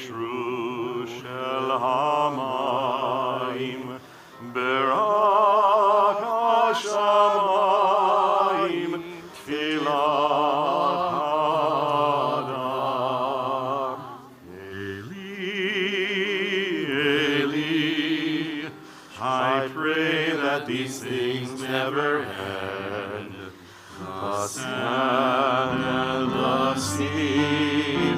ישרו של המים, ברק השמיים, תפילת האדם. Eli, I pray that these things never end. The sand and the sea,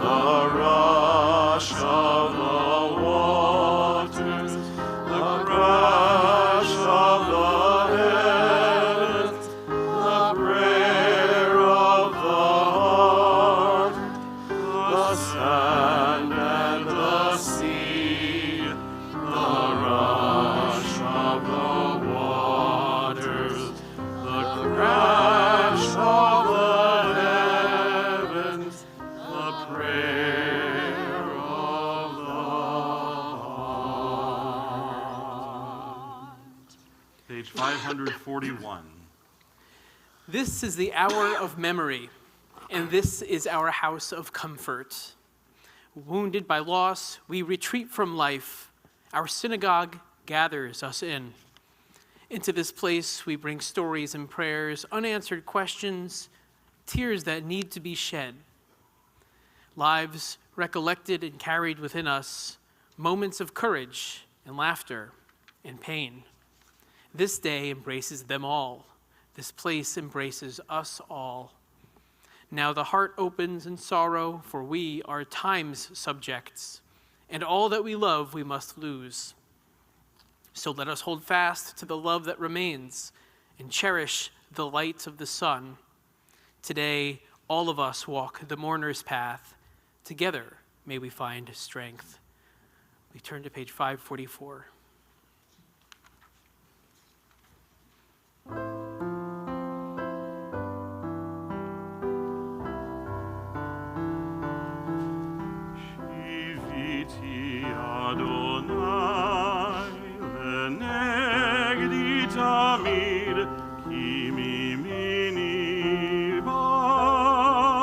the rush of the waters, the crash of the heavens, the prayer of the heart, the sand and the sea, the rush of the waters, the crash of the heavens, the prayer of the heart. Page 541. This is the hour of memory, and this is our house of comfort. Wounded by loss, we retreat from life. Our synagogue gathers us in. Into this place, we bring stories and prayers, unanswered questions, tears that need to be shed. Lives recollected and carried within us, moments of courage and laughter and pain. This day embraces them all. This place embraces us all. Now the heart opens in sorrow, for we are time's subjects, and all that we love we must lose. So let us hold fast to the love that remains and cherish the light of the sun. Today, all of us walk the mourner's path. Together, may we find strength. We turn to page 544. Shiviti Adonai lenegdi tamid, ki mimini ba'emot.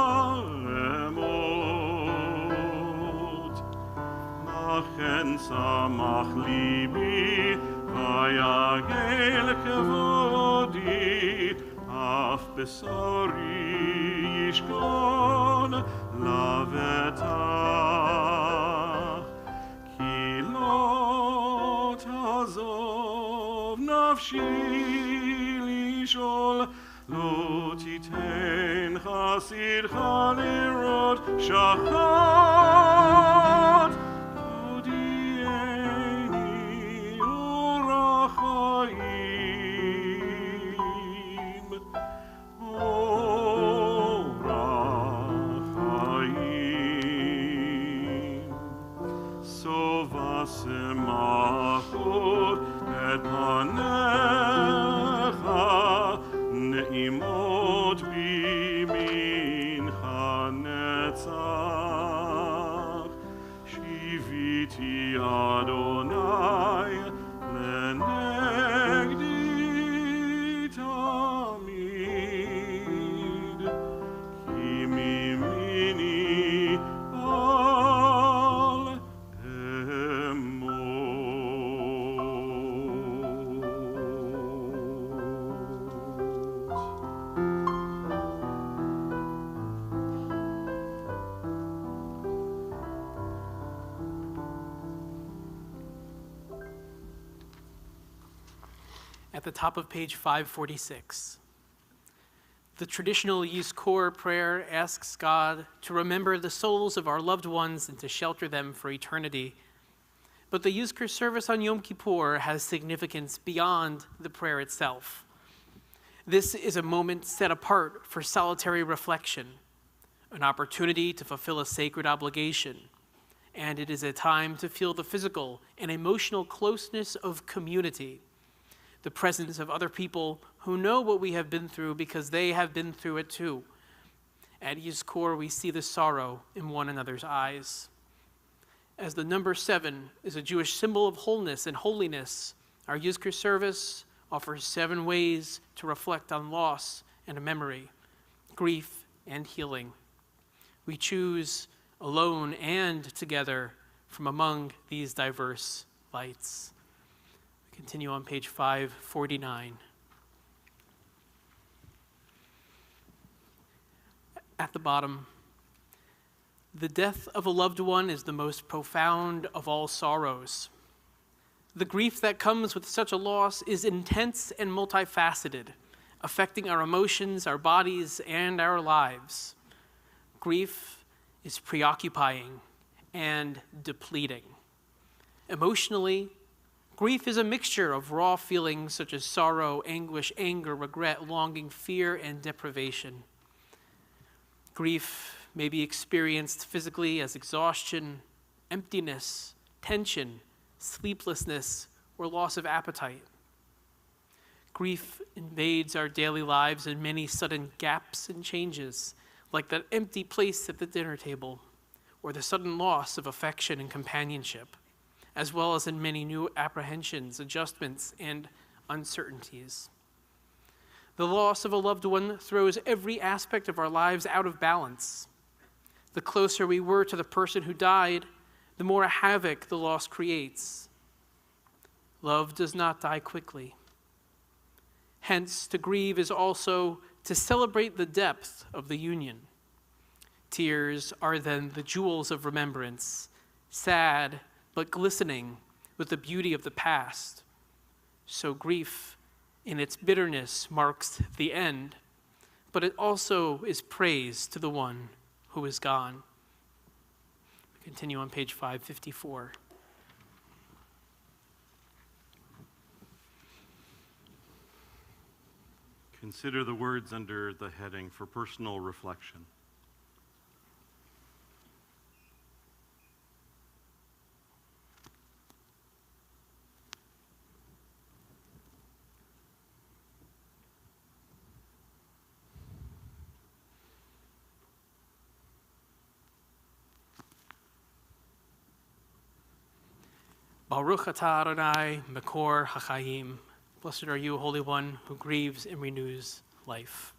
Lachen samach libi, vayagel kevodi, af besori yishkon lavetach. Ki lo tazov nafshi lishol, lo titen chasidcha lirot shachat. Todieni orachaim, orachaim. Sova semachot et panecha, ne'imot bimincha netzach. Shiviti Adonai lenegdi tamid, ki mimini al emot. At the top of page 546. The traditional Yizkor prayer asks God to remember the souls of our loved ones and to shelter them for eternity. But the Yizkor service on Yom Kippur has significance beyond the prayer itself. This is a moment set apart for solitary reflection, an opportunity to fulfill a sacred obligation, and it is a time to feel the physical and emotional closeness of community, the presence of other people who know what we have been through because they have been through it too. At Yizkor, we see the sorrow in one another's eyes. As the number 7 is a Jewish symbol of wholeness and holiness, our Yizkor service offers 7 ways to reflect on loss and memory, grief and healing. We choose alone and together from among these diverse lights. We continue on page 549. At the bottom, the death of a loved one is the most profound of all sorrows. The grief that comes with such a loss is intense and multifaceted, affecting our emotions, our bodies, and our lives. Grief is preoccupying and depleting. Emotionally, grief is a mixture of raw feelings such as sorrow, anguish, anger, regret, longing, fear, and deprivation. Grief may be experienced physically as exhaustion, emptiness, tension, sleeplessness, or loss of appetite. Grief invades our daily lives in many sudden gaps and changes, like that empty place at the dinner table, or the sudden loss of affection and companionship, as well as in many new apprehensions, adjustments, and uncertainties. The loss of a loved one throws every aspect of our lives out of balance. The closer we were to the person who died, the more havoc the loss creates. Love does not die quickly. Hence, to grieve is also to celebrate the depth of the union. Tears are then the jewels of remembrance, sad but glistening with the beauty of the past. So grief, in its bitterness, marks the end, but it also is praise to the one who is gone. We continue on page 554. Consider the words under the heading for personal reflection. Baruch atah Adonai, Mekor HaChaim. Blessed are you, Holy One, who grieves and renews life.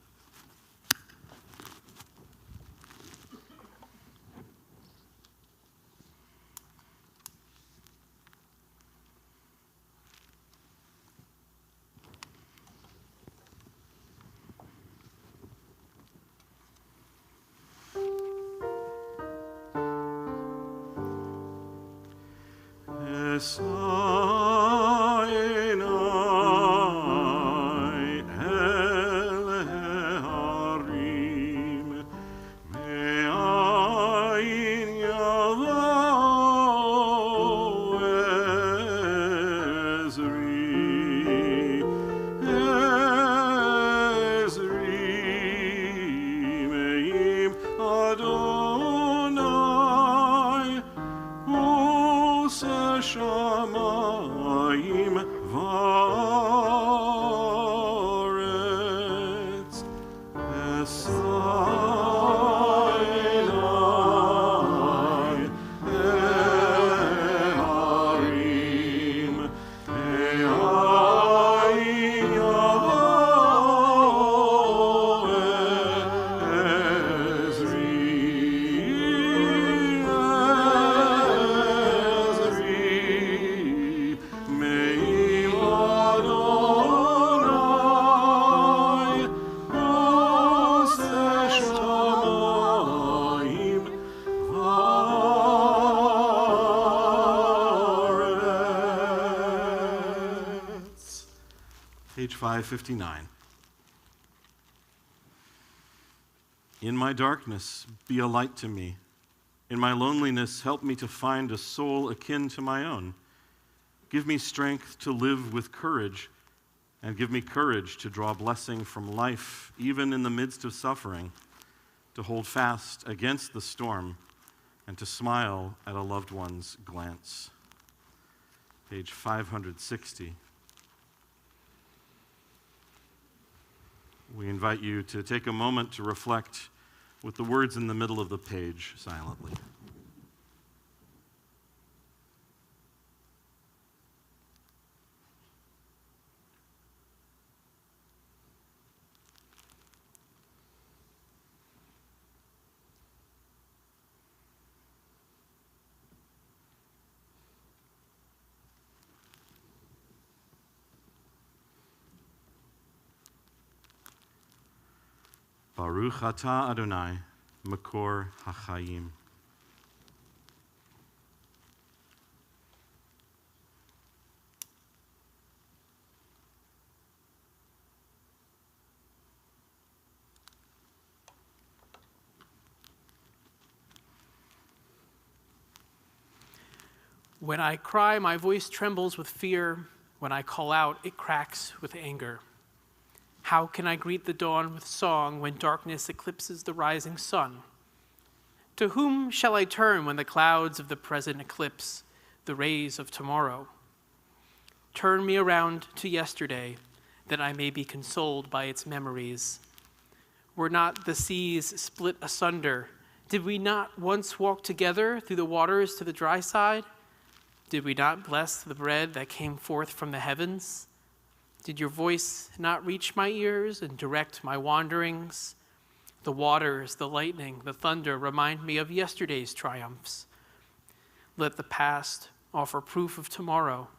Page 559. In my darkness, be a light to me. In my loneliness, help me to find a soul akin to my own. Give me strength to live with courage, and give me courage to draw blessing from life, even in the midst of suffering, to hold fast against the storm, and to smile at a loved one's glance. Page 560. We invite you to take a moment to reflect with the words in the middle of the page silently. Baruch atah Adonai, Makor HaChaim. When I cry, my voice trembles with fear. When I call out, it cracks with anger. How can I greet the dawn with song when darkness eclipses the rising sun? To whom shall I turn when the clouds of the present eclipse the rays of tomorrow? Turn me around to yesterday, that I may be consoled by its memories. Were not the seas split asunder? Did we not once walk together through the waters to the dry side? Did we not bless the bread that came forth from the heavens? Did your voice not reach my ears and direct my wanderings? The waters, the lightning, the thunder remind me of yesterday's triumphs. Let the past offer proof of tomorrow.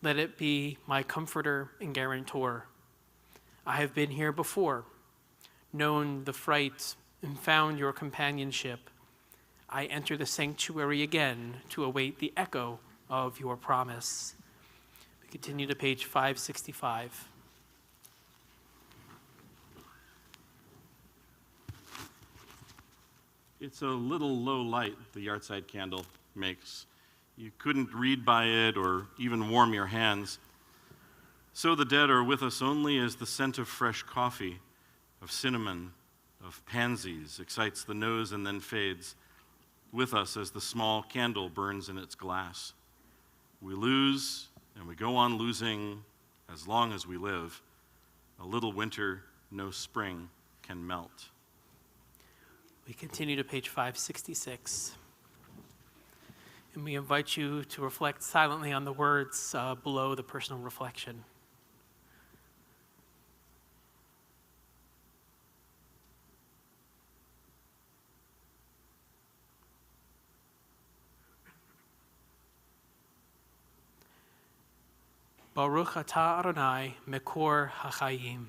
Let it be my comforter and guarantor. I have been here before, known the fright, and found your companionship. I enter the sanctuary again to await the echo of your promise. We continue to page 565. It's a little low light the yahrzeit candle makes. You couldn't read by it or even warm your hands. So the dead are with us only as the scent of fresh coffee, of cinnamon, of pansies excites the nose and then fades, with us as the small candle burns in its glass. We lose, and we go on losing as long as we live. A little winter, no spring can melt. We continue to page 566. And we invite you to reflect silently on the words below the personal reflection. Baruch atah Adonai, Makor HaChaim.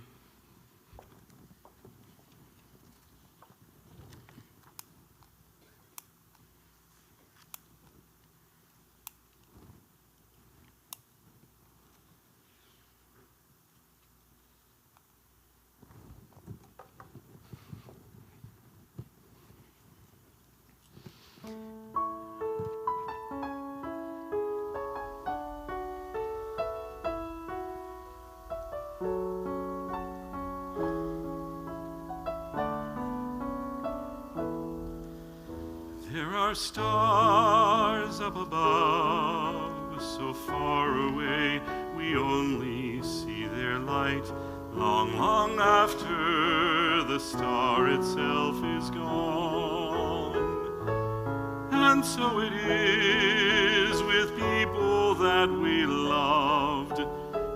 There are stars up above, so far away we only see their light, long, long after the star itself is gone. And so it is with people that we loved.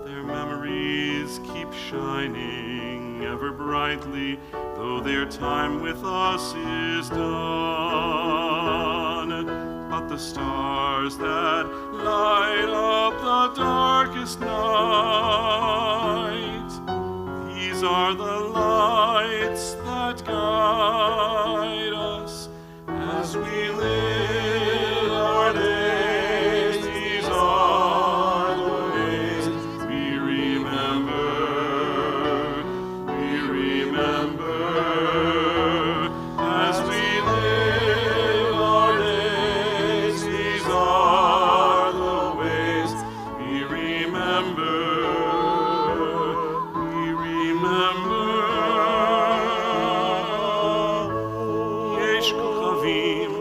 Their memories keep shining ever brightly, though their time with us is done. But the stars that light up the darkest night, these are the lights that guide us as we live our days. These are the ways we remember. We remember as we live our days. These are the ways we remember. We remember. יש כוכבים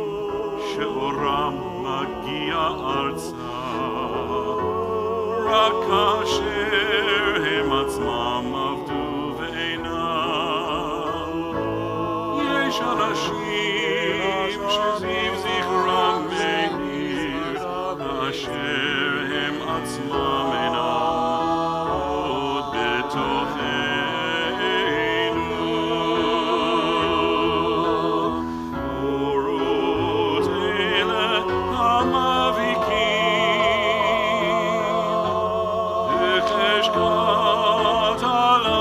שאורם מגיע ארצה, רק כאשר הם עצמם עבדו ואינם. יש אנשים שזיו זכרם מאיר, כאשר הם עצמם אינם עוד בתוכנו. אורות אלה המבהיקים בחשכת הליל,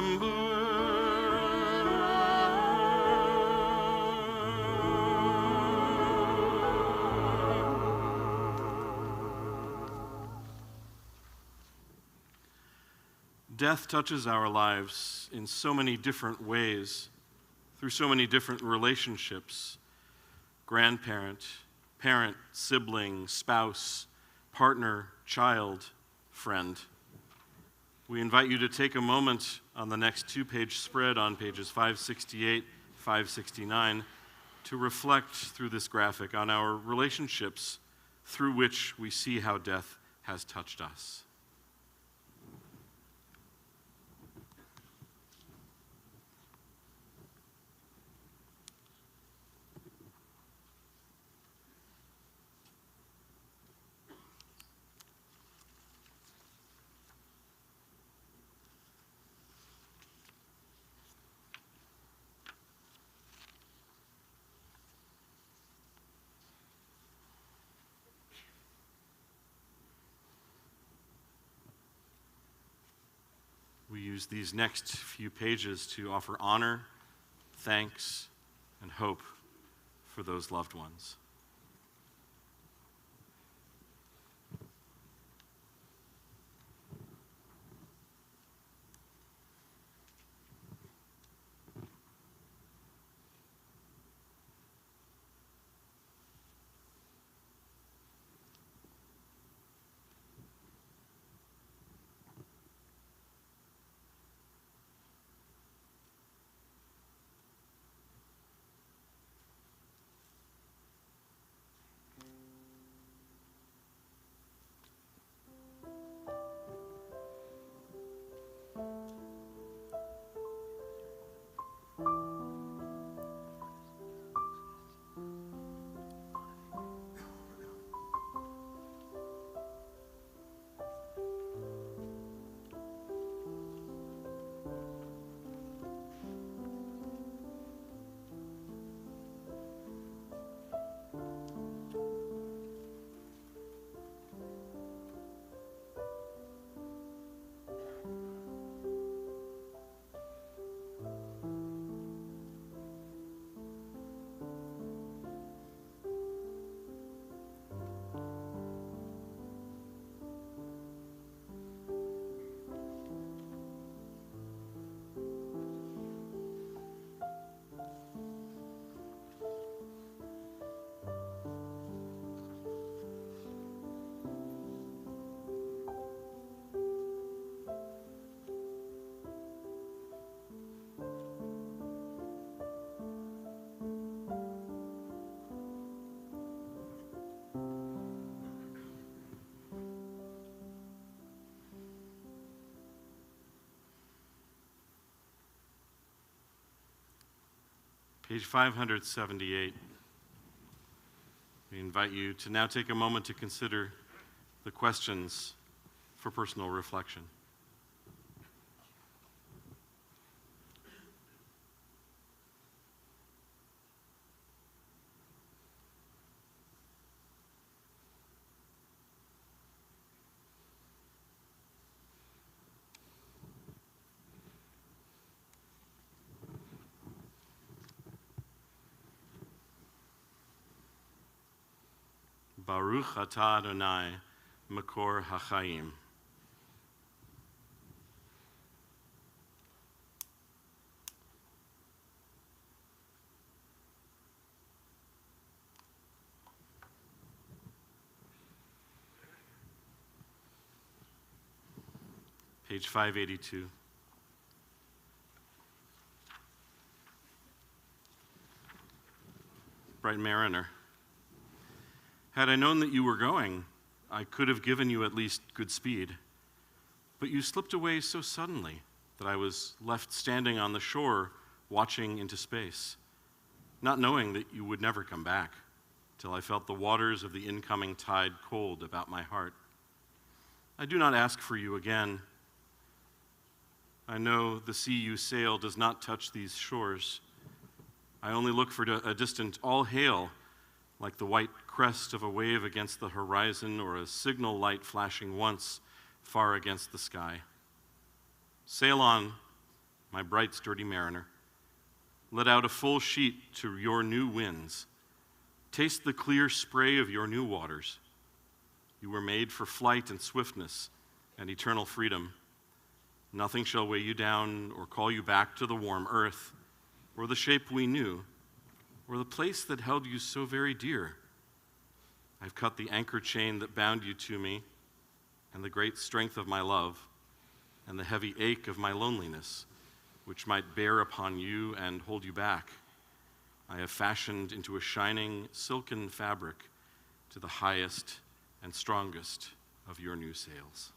Death touches our lives in so many different ways, through so many different relationships: grandparent, parent, sibling, spouse, partner, child, friend. We invite you to take a moment on the next two-page spread on pages 568, 569 to reflect through this graphic on our relationships through which we see how death has touched us. We use these next few pages to offer honor, thanks, and hope for those loved ones. Page 578. We invite you to now take a moment to consider the questions for personal reflection. Baruch atah Adonai, Makor HaChaim. Page 582. Bright Mariner. Had I known that you were going, I could have given you at least good speed. But you slipped away so suddenly that I was left standing on the shore watching into space, not knowing that you would never come back, till I felt the waters of the incoming tide cold about my heart. I do not ask for you again. I know the sea you sail does not touch these shores. I only look for a distant all hail, like the white crest of a wave against the horizon or a signal light flashing once far against the sky. Sail on, my bright, sturdy mariner. Let out a full sheet to your new winds. Taste the clear spray of your new waters. You were made for flight and swiftness and eternal freedom. Nothing shall weigh you down or call you back to the warm earth, or the shape we knew, or the place that held you so very dear. I've cut the anchor chain that bound you to me, and the great strength of my love, and the heavy ache of my loneliness, which might bear upon you and hold you back. I have fashioned into a shining silken fabric to the highest and strongest of your new sails.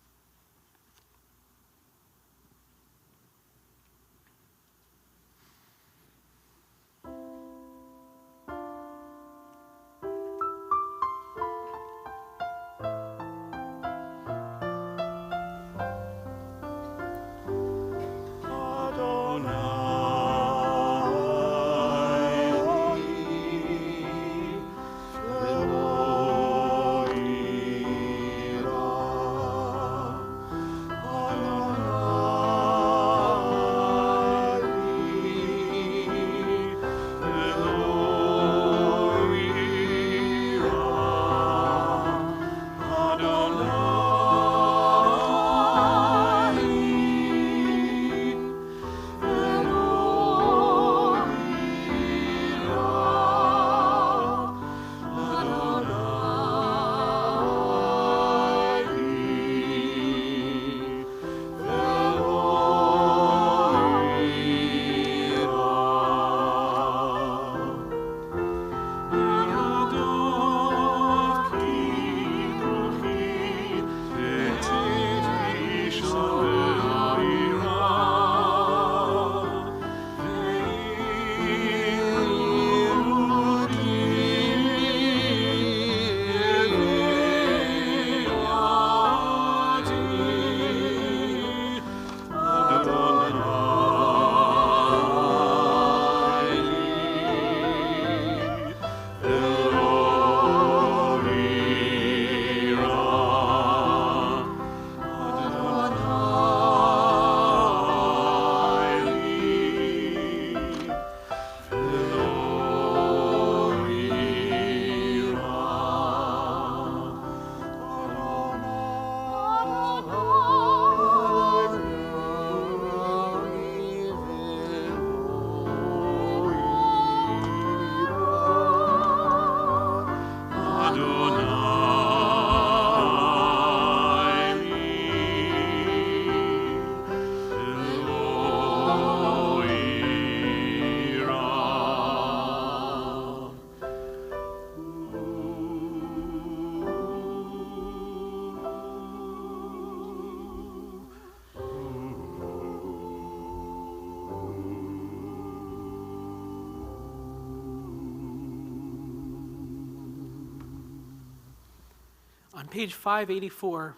On page 584,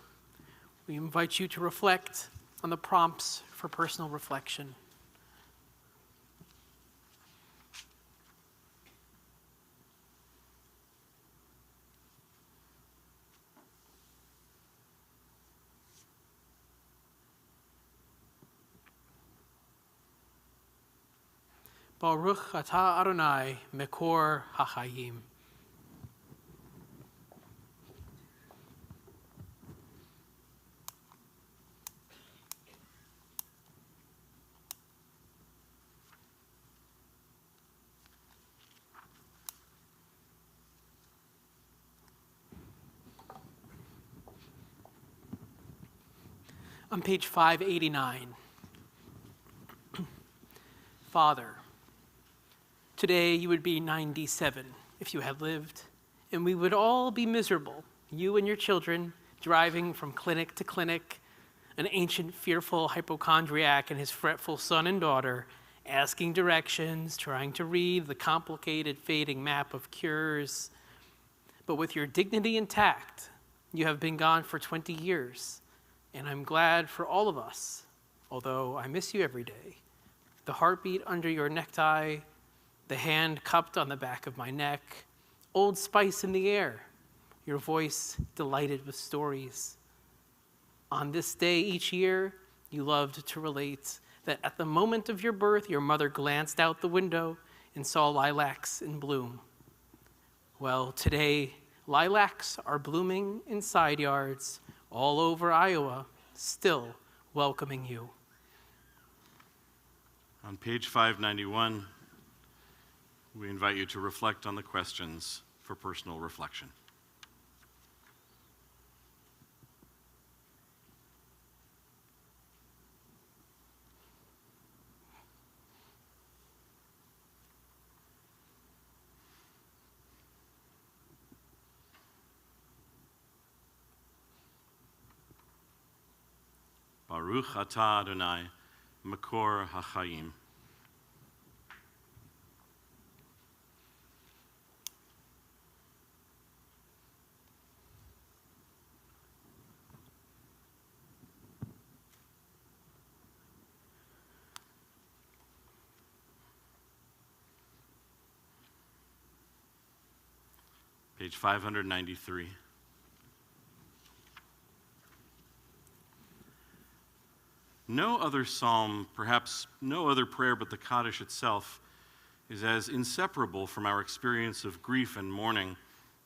we invite you to reflect on the prompts for personal reflection. Baruch atah Adonai mekor hachayim. On page 589, Father, today you would be 97 if you had lived, and we would all be miserable, you and your children, driving from clinic to clinic, an ancient, fearful hypochondriac and his fretful son and daughter, asking directions, trying to read the complicated, fading map of cures. But with your dignity intact, you have been gone for 20 years. And I'm glad for all of us, although I miss you every day. The heartbeat under your necktie, the hand cupped on the back of my neck, Old Spice in the air, your voice delighted with stories. On this day each year, you loved to relate that at the moment of your birth, your mother glanced out the window and saw lilacs in bloom. Well, today, lilacs are blooming in side yards all over Iowa, still welcoming you. On page 591, we invite you to reflect on the questions for personal reflection. Baruch atah Adonai, Makor HaChaim. Page 593. No other psalm, perhaps no other prayer but the Kaddish itself, is as inseparable from our experience of grief and mourning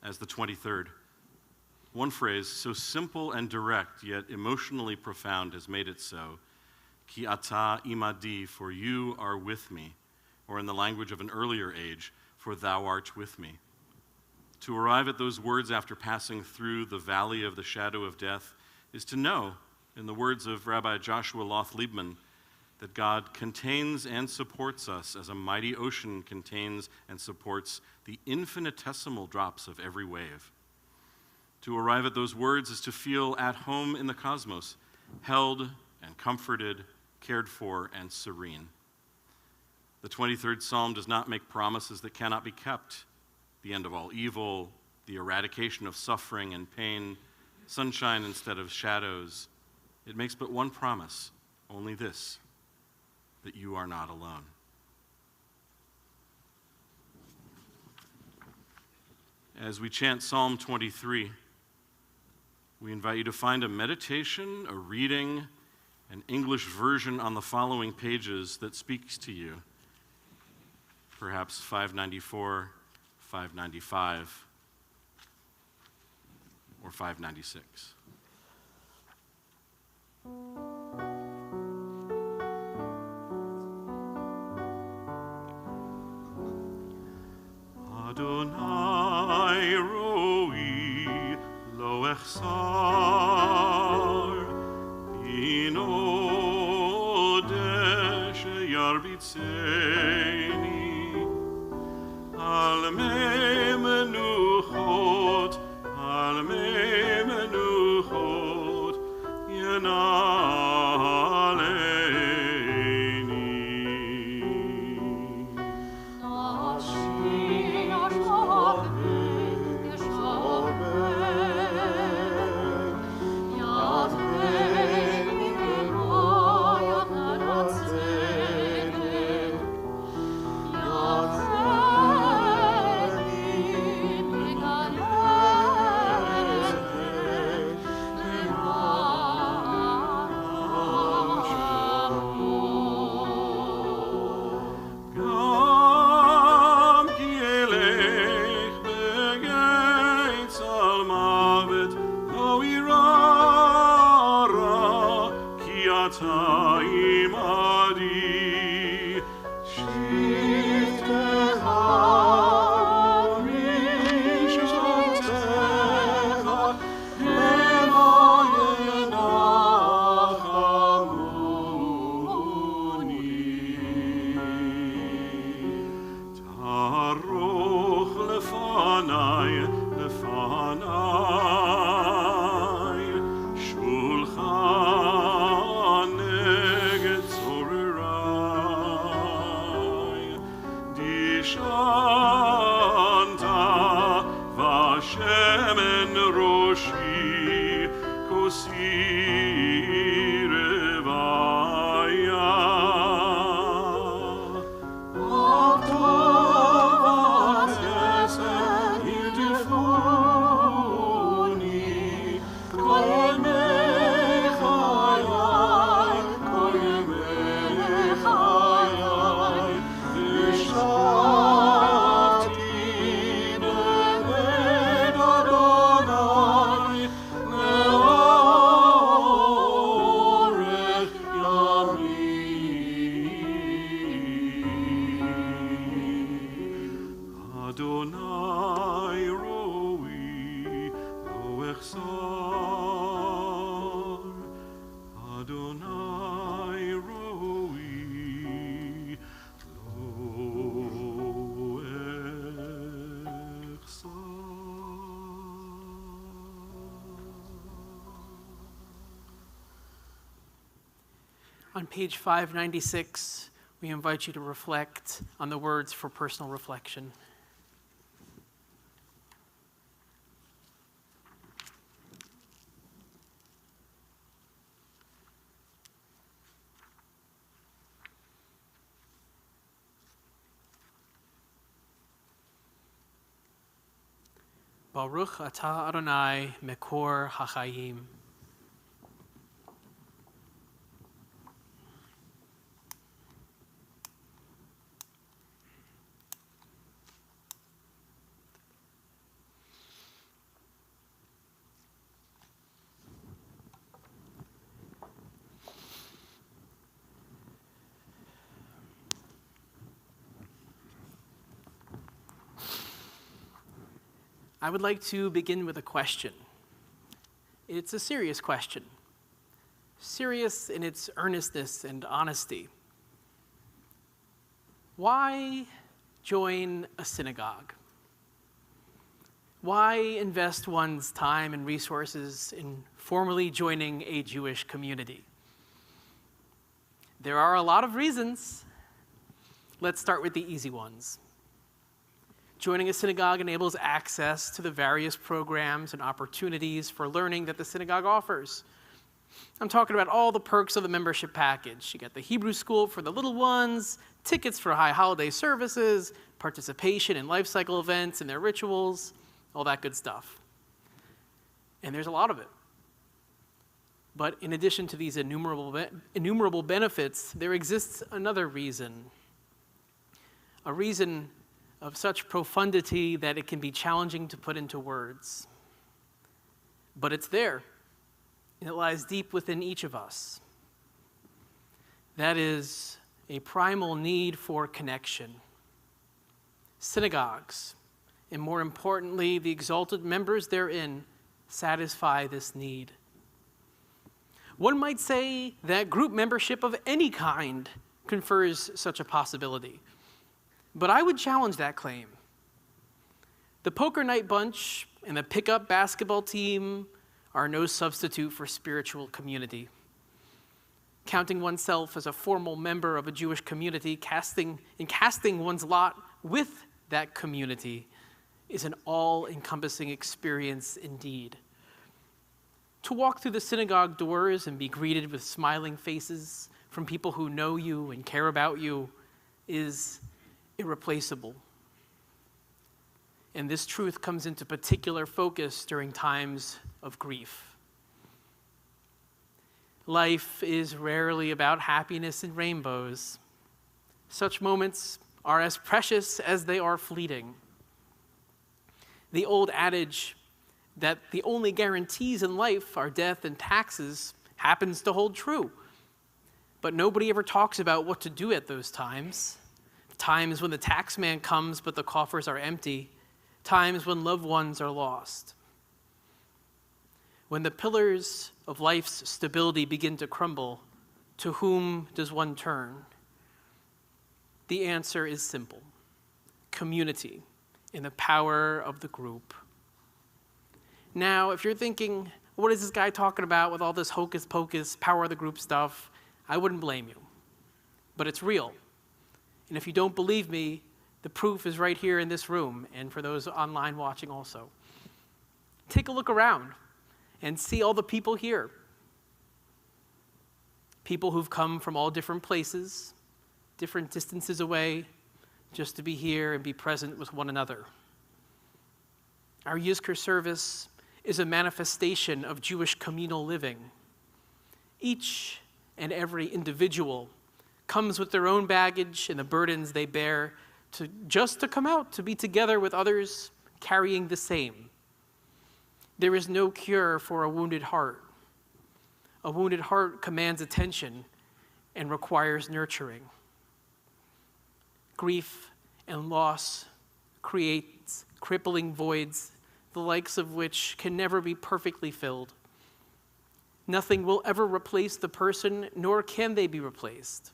as the 23rd. One phrase, so simple and direct, yet emotionally profound, has made it so. Ki ata imadi, for you are with me, or in the language of an earlier age, for thou art with me. To arrive at those words after passing through the valley of the shadow of death is to know, in the words of Rabbi Joshua Loth-Liebman, that God contains and supports us as a mighty ocean contains and supports the infinitesimal drops of every wave. To arrive at those words is to feel at home in the cosmos, held and comforted, cared for and serene. The 23rd Psalm does not make promises that cannot be kept. The end of all evil, the eradication of suffering and pain, sunshine instead of shadows. It makes but one promise, only this, that you are not alone. As we chant Psalm 23, we invite you to find a meditation, a reading, an English version on the following pages that speaks to you. Perhaps 594, 595, or 596. Adonai roi lo echsar bino deshe yarbitzeni al mei menuchot On page 596, we invite you to reflect on the words for personal reflection. Baruch atah Adonai mekor hachayim. I would like to begin with a question. It's a serious question, serious in its earnestness and honesty. Why join a synagogue? Why invest one's time and resources in formally joining a Jewish community? There are a lot of reasons. Let's start with the easy ones. Joining a synagogue enables access to the various programs and opportunities for learning that the synagogue offers. I'm talking about all the perks of the membership package. You get the Hebrew school for the little ones, tickets for high holiday services, participation in life cycle events and their rituals, all that good stuff. And there's a lot of it. But in addition to these innumerable benefits, there exists another reason. A reason of such profundity that it can be challenging to put into words. But it's there, and it lies deep within each of us. That is a primal need for connection. Synagogues, and more importantly, the exalted members therein, satisfy this need. One might say that group membership of any kind confers such a possibility. But I would challenge that claim. The poker night bunch and the pickup basketball team are no substitute for spiritual community. Counting oneself as a formal member of a Jewish community, casting one's lot with that community is an all-encompassing experience indeed. To walk through the synagogue doors and be greeted with smiling faces from people who know you and care about you is irreplaceable. And this truth comes into particular focus during times of grief. Life is rarely about happiness and rainbows. Such moments are as precious as they are fleeting. The old adage that the only guarantees in life are death and taxes happens to hold true. But nobody ever talks about what to do at those times. Times when the tax man comes but the coffers are empty. Times when loved ones are lost. When the pillars of life's stability begin to crumble, to whom does one turn? The answer is simple: community and the power of the group. Now, if you're thinking, what is this guy talking about with all this hocus pocus, power of the group stuff? I wouldn't blame you. But it's real. And if you don't believe me, the proof is right here in this room, and for those online watching also. Take a look around and see all the people here. People who've come from all different places, different distances away, just to be here and be present with one another. Our Yizkor service is a manifestation of Jewish communal living. Each and every individual comes with their own baggage and the burdens they bear to come out, to be together with others carrying the same. There is no cure for a wounded heart. A wounded heart commands attention and requires nurturing. Grief and loss creates crippling voids, the likes of which can never be perfectly filled. Nothing will ever replace the person, nor can they be replaced.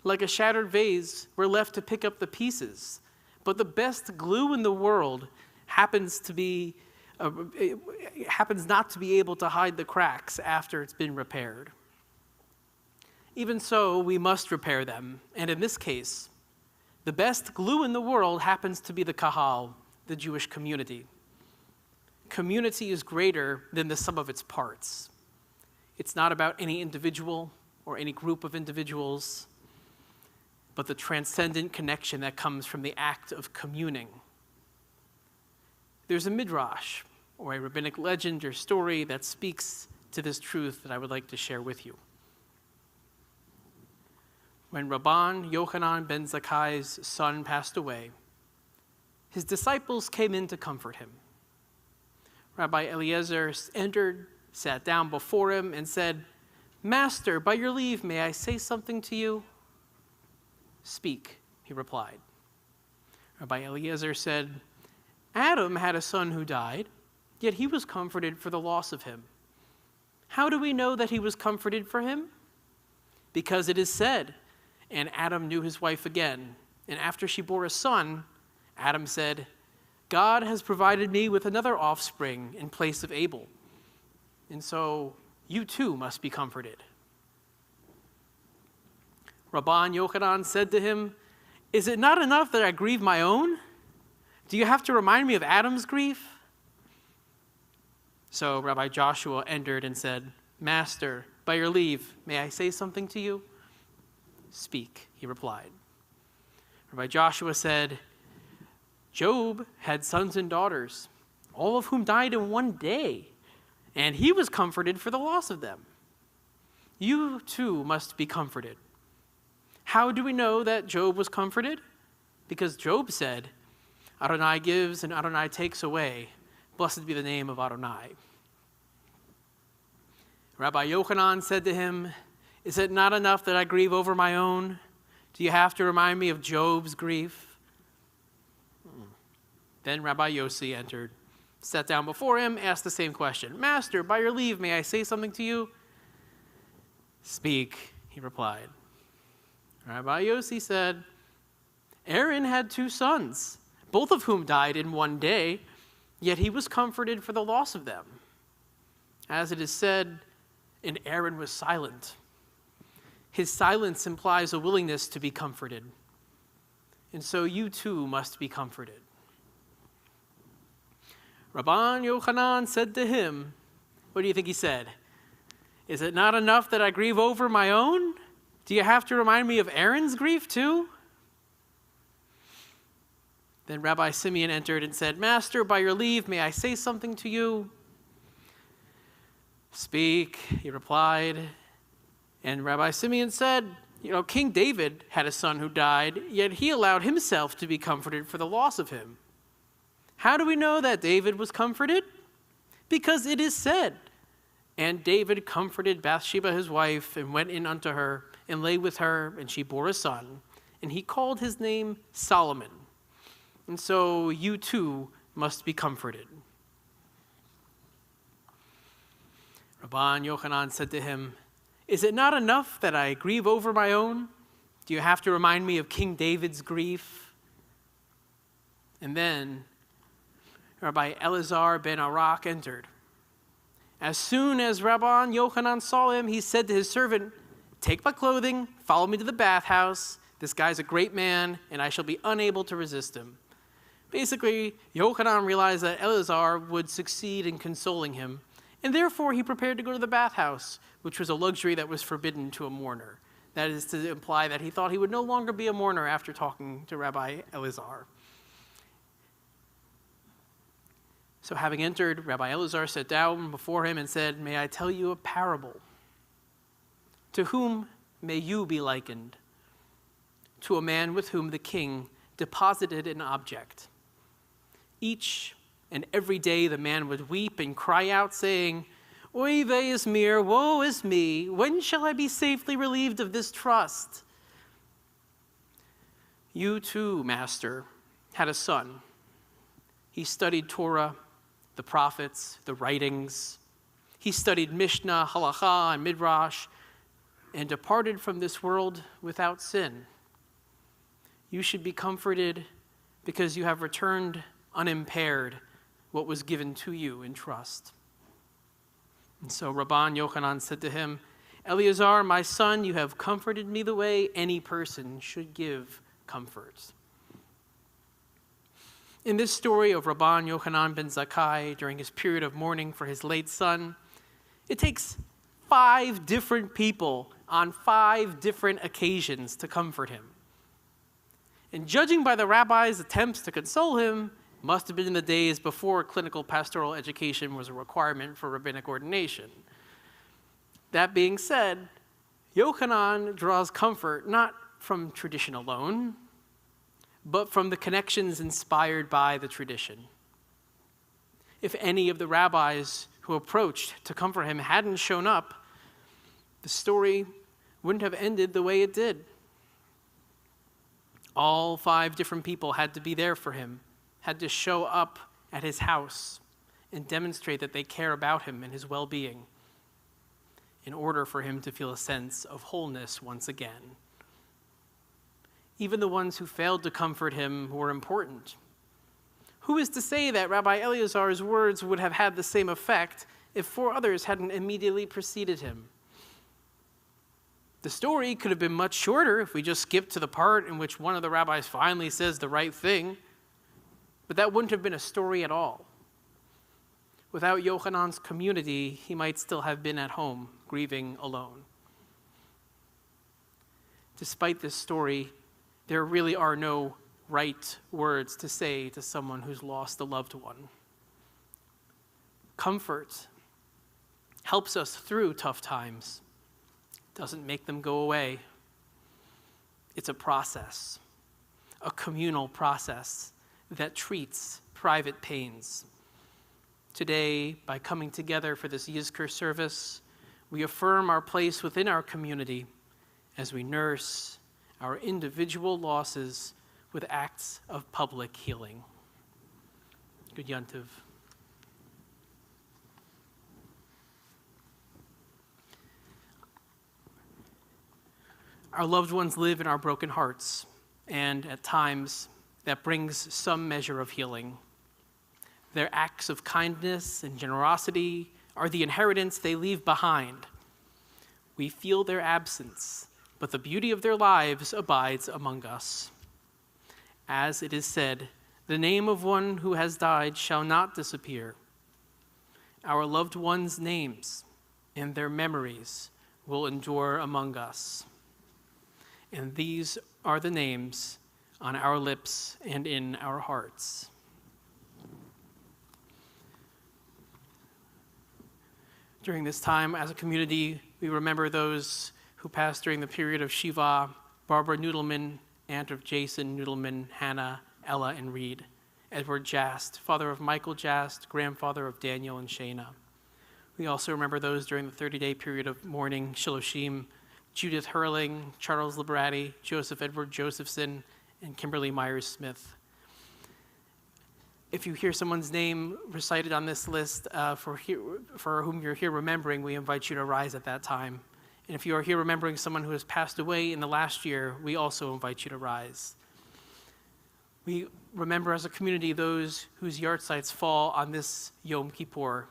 Like a shattered vase, we're left to pick up the pieces. But the best glue in the world happens not to be able to hide the cracks after it's been repaired. Even so, we must repair them. And in this case, the best glue in the world happens to be the kahal, the Jewish community. Community is greater than the sum of its parts. It's not about any individual or any group of individuals, but the transcendent connection that comes from the act of communing. There's a midrash, or a rabbinic legend or story that speaks to this truth that I would like to share with you. When Rabban Yochanan ben Zakkai's son passed away, his disciples came in to comfort him. Rabbi Eliezer entered, sat down before him, and said, "Master, by your leave, may I say something to you?" "Speak," he replied. Rabbi Eliezer said, "Adam had a son who died, yet he was comforted for the loss of him. How do we know that he was comforted for him? Because it is said, 'And Adam knew his wife again, and after she bore a son, Adam said, God has provided me with another offspring in place of Abel. And so you too must be comforted.'" Rabban Yochanan said to him, "Is it not enough that I grieve my own? Do you have to remind me of Adam's grief?" So Rabbi Joshua entered and said, "Master, by your leave, may I say something to you?" "Speak," he replied. Rabbi Joshua said, "Job had sons and daughters, all of whom died in one day, and he was comforted for the loss of them. You too must be comforted. How do we know that Job was comforted? Because Job said, 'Adonai gives and Adonai takes away. Blessed be the name of Adonai.'" Rabbi Yochanan said to him, "Is it not enough that I grieve over my own? Do you have to remind me of Job's grief?" Then Rabbi Yossi entered, sat down before him, asked the same question. "Master, by your leave, may I say something to you?" "Speak," he replied. Rabbi Yossi said, "Aaron had 2 sons, both of whom died in one day, yet he was comforted for the loss of them. As it is said, 'And Aaron was silent.' His silence implies a willingness to be comforted. And so you too must be comforted." Rabban Yochanan said to him, what do you think he said? "Is it not enough that I grieve over my own? Do you have to remind me of Aaron's grief too?" Then Rabbi Simeon entered and said, "Master, by your leave, may I say something to you?" "Speak," he replied. And Rabbi Simeon said, King David had a son who died, yet he allowed himself to be comforted for the loss of him. How do we know that David was comforted? Because it is said, 'And David comforted Bathsheba his wife, and went in unto her, and lay with her, and she bore a son, and he called his name Solomon.' And so you too must be comforted." Rabban Yochanan said to him, "Is it not enough that I grieve over my own? Do you have to remind me of King David's grief?" And then Rabbi Elazar ben Arak entered. As soon as Rabban Yochanan saw him, he said to his servant, "Take my clothing, follow me to the bathhouse. This guy's a great man, and I shall be unable to resist him." Basically, Yochanan realized that Elazar would succeed in consoling him, and therefore he prepared to go to the bathhouse, which was a luxury that was forbidden to a mourner. That is to imply that he thought he would no longer be a mourner after talking to Rabbi Elazar. So having entered, Rabbi Elazar sat down before him and said, "May I tell you a parable? To whom may you be likened? To a man with whom the king deposited an object. Each and every day the man would weep and cry out, saying, 'Oy vey is mir, woe is me, when shall I be safely relieved of this trust?' You too, master, had a son. He studied Torah, the prophets, the writings. He studied Mishnah, Halakha, and Midrash, and departed from this world without sin. You should be comforted because you have returned unimpaired what was given to you in trust." And so Rabban Yochanan said to him, Eleazar, my son, you have comforted me the way any person should give comfort. In this story of Rabban Yochanan ben Zakkai during his period of mourning for his late son, it takes 5 different people on 5 different occasions to comfort him. And judging by the rabbi's attempts to console him, must have been in the days before clinical pastoral education was a requirement for rabbinic ordination. That being said, Yochanan draws comfort not from tradition alone, but from the connections inspired by the tradition. If any of the rabbis who approached to comfort him hadn't shown up, the story wouldn't have ended the way it did. All 5 different people had to be there for him, had to show up at his house and demonstrate that they care about him and his well-being in order for him to feel a sense of wholeness once again. Even the ones who failed to comfort him were important. Who is to say that Rabbi Eleazar's words would have had the same effect if 4 others hadn't immediately preceded him? The story could have been much shorter if we just skipped to the part in which one of the rabbis finally says the right thing, but that wouldn't have been a story at all. Without Yochanan's community, he might still have been at home, grieving alone. Despite this story, there really are no right words to say to someone who's lost a loved one. Comfort helps us through tough times. It doesn't make them go away. It's a process, a communal process that treats private pains. Today, by coming together for this Yizkor service, we affirm our place within our community as we nurse our individual losses with acts of public healing. Good Yontiv. Our loved ones live in our broken hearts, and at times that brings some measure of healing. Their acts of kindness and generosity are the inheritance they leave behind. We feel their absence, but the beauty of their lives abides among us. As it is said, the name of one who has died shall not disappear. Our loved ones' names and their memories will endure among us. And these are the names on our lips and in our hearts. During this time, as a community, we remember those who passed during the period of Shiva: Barbara Noodleman, aunt of Jason Noodleman, Hannah, Ella, and Reed; Edward Jast, father of Michael Jast, grandfather of Daniel and Shayna. We also remember those during the 30-day period of mourning: Shiloshim, Judith Hurling, Charles Liberati, Joseph Edward Josephson, and Kimberly Myers-Smith. If you hear someone's name recited on this list for whom you're here remembering, we invite you to rise at that time. And if you are here remembering someone who has passed away in the last year, we also invite you to rise. We remember as a community those whose yahrzeits fall on this Yom Kippur: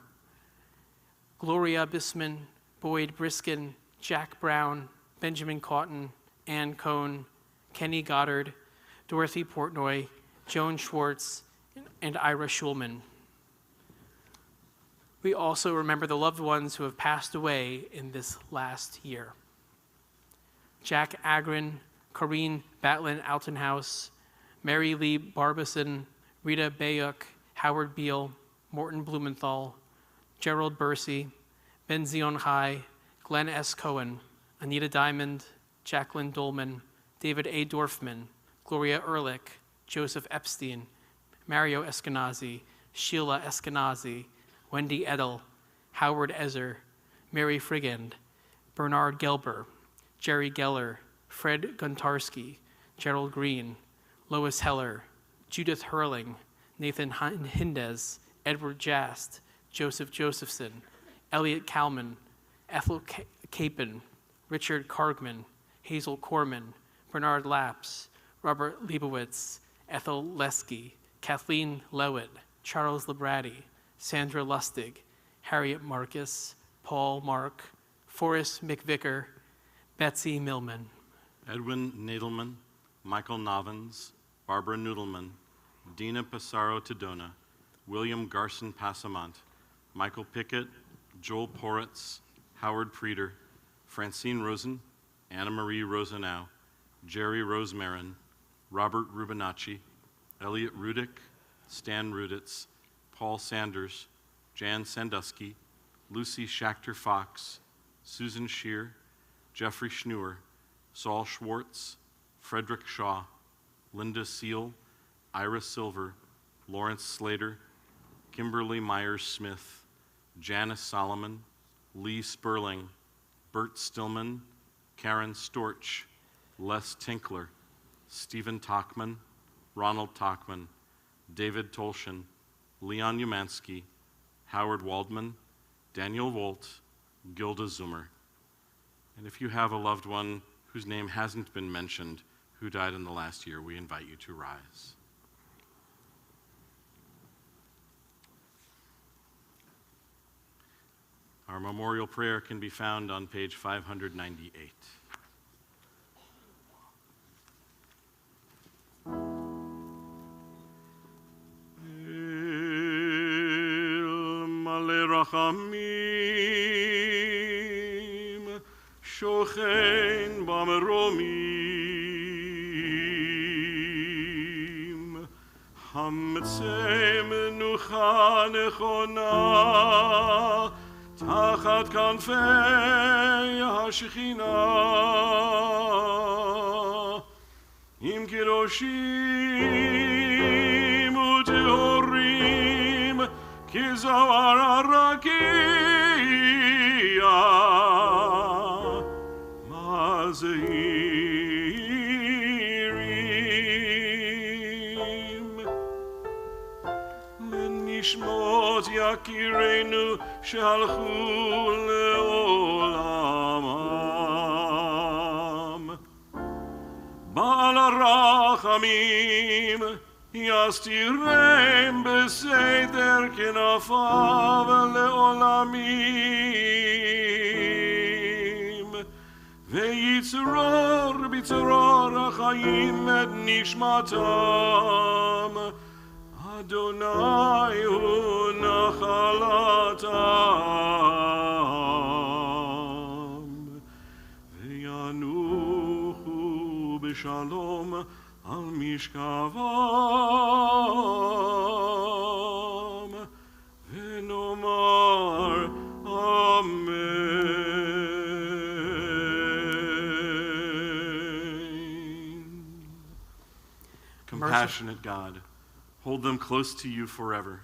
Gloria Bisman, Boyd Briskin, Jack Brown, Benjamin Cotton, Ann Cohn, Kenny Goddard, Dorothy Portnoy, Joan Schwartz, and Ira Schulman. We also remember the loved ones who have passed away in this last year: Jack Agron, Corrine Batlin Altenhouse, Mary Lee Barbison, Rita Bayuk, Howard Beal, Morton Blumenthal, Gerald Bursey, Benzion High, Glenn S. Cohen, Anita Diamond, Jacqueline Dolman, David A. Dorfman, Gloria Ehrlich, Joseph Epstein, Mario Eskenazi, Sheila Eskenazi, Wendy Edel, Howard Ezer, Mary Frigand, Bernard Gelber, Jerry Geller, Fred Guntarski, Gerald Green, Lois Heller, Judith Hurling, Nathan Hindez, Edward Jast, Joseph Josephson, Elliot Kalman, Ethel Capon, Richard Kargman, Hazel Corman, Bernard Laps, Robert Leibowitz, Ethel Lesky, Kathleen Lewitt, Charles Liberati, Sandra Lustig, Harriet Marcus, Paul Mark, Forrest McVicker, Betsy Millman. Edwin Nadelman, Michael Novins, Barbara Noodleman, Dina Passaro Tadona, William Garson Passamont, Michael Pickett, Joel Poritz, Howard Preeder, Francine Rosen, Anna Marie Rosenau, Jerry Rosemarin, Robert Rubinacci, Elliot Rudick, Stan Ruditz, Paul Sanders, Jan Sandusky, Lucy Schachter Fox, Susan Shear, Jeffrey Schnur, Saul Schwartz, Frederick Shaw, Linda Seal, Ira Silver, Lawrence Slater, Kimberly Myers-Smith, Janice Solomon, Lee Sperling, Bert Stillman, Karen Storch, Les Tinkler, Stephen Tachman, Ronald Tachman, David Tolshin, Leon Umansky, Howard Waldman, Daniel Wolt, Gilda Zoomer. And if you have a loved one whose name hasn't been mentioned who died in the last year, we invite you to rise. Our memorial prayer can be found on page 598. El male rachamim, shochen b'maromim, hametzeh menucha nechona, תחת כנפי השכינה, עם קדושים וטהורים, כזוהר הרקיע, מזהירים. לנשמות יקירנו שהלכו לעולמם. בעל הרחמים יסתירם בסתר כנפיו לעולמים, ויצרור בצרור החיים את נשמתם. אדוני הוא נחלתם, וינוחו בשלום על משכבם, ונאמר אמן. Compassionate God, hold them close to you forever.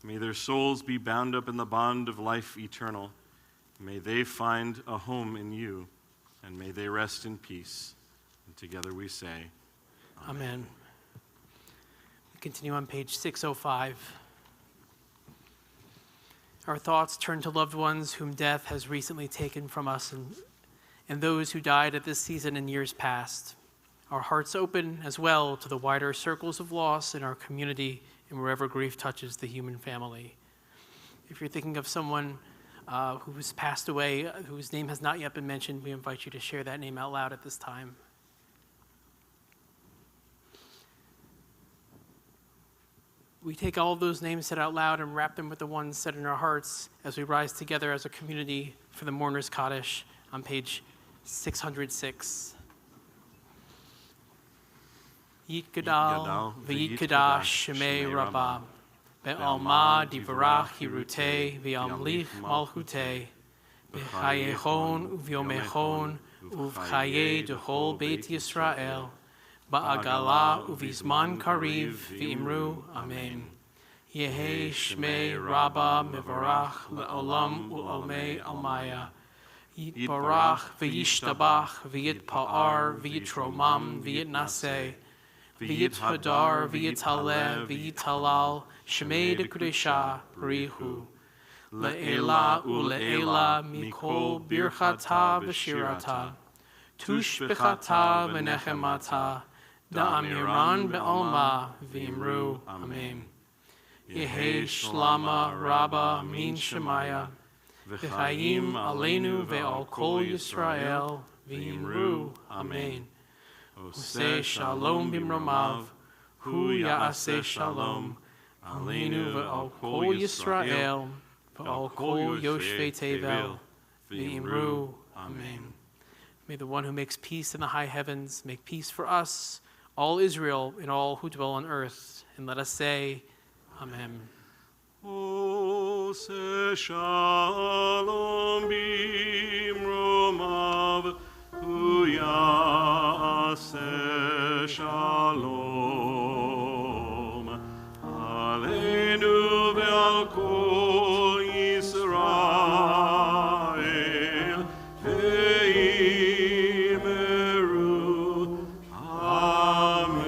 May their souls be bound up in the bond of life eternal. May they find a home in you, and may they rest in peace. And together we say, Amen. We continue on page 605. Our thoughts turn to loved ones whom death has recently taken from us and those who died at this season in years past. Our hearts open as well to the wider circles of loss in our community and wherever grief touches the human family. If you're thinking of someone who has passed away, whose name has not yet been mentioned, we invite you to share that name out loud at this time. We take all of those names said out loud and wrap them with the ones said in our hearts as we rise together as a community for the Mourner's Kaddish on page 606. Yit Gadal, V'yit Kadash, Shemei Rabbah, Be'alma Divarach Hirutei, V'yamlich Malchutei, B'chayechon Uv'yomechon, Uv'chaye Dechol Beit Yisrael, Ba'agala Uv'izman Kariv, V'imru, Amen. Yehei Shmei Rabbah Mevarach Le'olam U'olmei Almaya, Yitbarach V'yishtabach V'yitpa'ar V'yitromam V'yitnaseh, V'yithadar, v'yithaleh, v'yithalal, Shemei Dekudesha, Rihu. Le'ela u'le'ela, mikol birchata v'shirata, tushbechata v'nechemata, da'amiran be'alma, v'imru, Amen. Yehei shlama rabba min shemaya, v'chaim aleinu ve'al kol Yisrael, v'imru, Amen. Oseh shalom bimromav, hu ya'aseh shalom, aleinu ve'al kol Yisrael, ve'al kol yoshvei tevel, v'imru, Amen. May the one who makes peace in the high heavens make peace for us, all Israel, and all who dwell on earth. And let us say, Amen. Oseh shalom bimromav, hu ya'aseh shalom, aleinu ve'al kol Yisrael, ve'imru, Amen.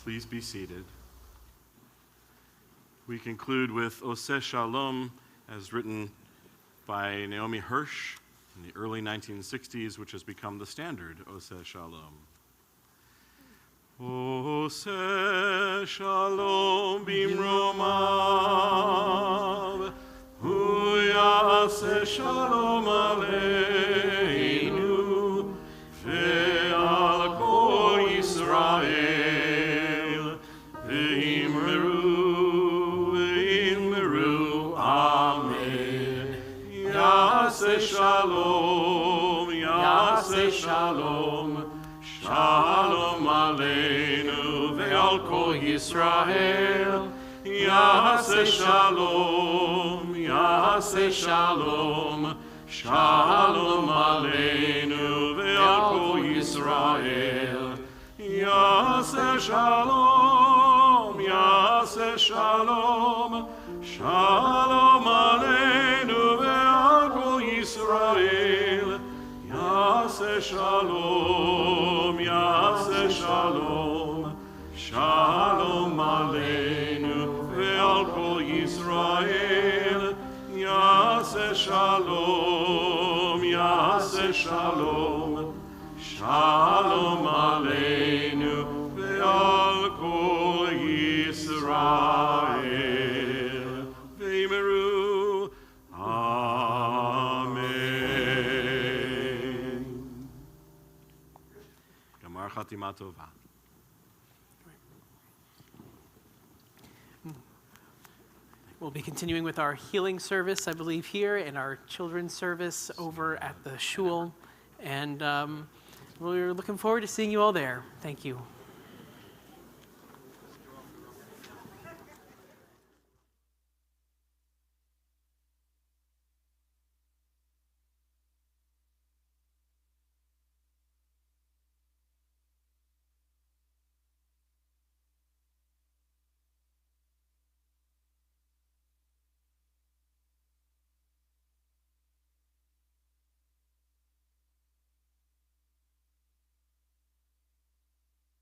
Please be seated. We conclude with Oseh Shalom, as written by Naomi Hirsch in the early 1960s, which has become the standard Oseh Shalom. Oseh Shalom bimromav, hu ya'aseh shalom aleinu, ve'al kol Yisrael, ve'imru, Ya'aseh shalom, Ya'aseh shalom, shalom aleinu ve'al kol Yisrael. Ya'aseh shalom, Ya'aseh shalom, shalom aleinu ve'al kol Yisrael. Ya'aseh shalom, Ya'aseh shalom, shalom aleinu ve'al kol Yisrael. Ya'aseh shalom, Ya'aseh shalom, shalom aleinu ve'al kol Yisrael. Ya'aseh shalom, Ya'aseh shalom, shalom aleinu ve'al kol Yisrael. Ve'imru, Amen. Gamar Chatima Tova. We'll be continuing with our healing service, I believe, here, and our children's service over at the shul. And we're looking forward to seeing you all there. Thank you.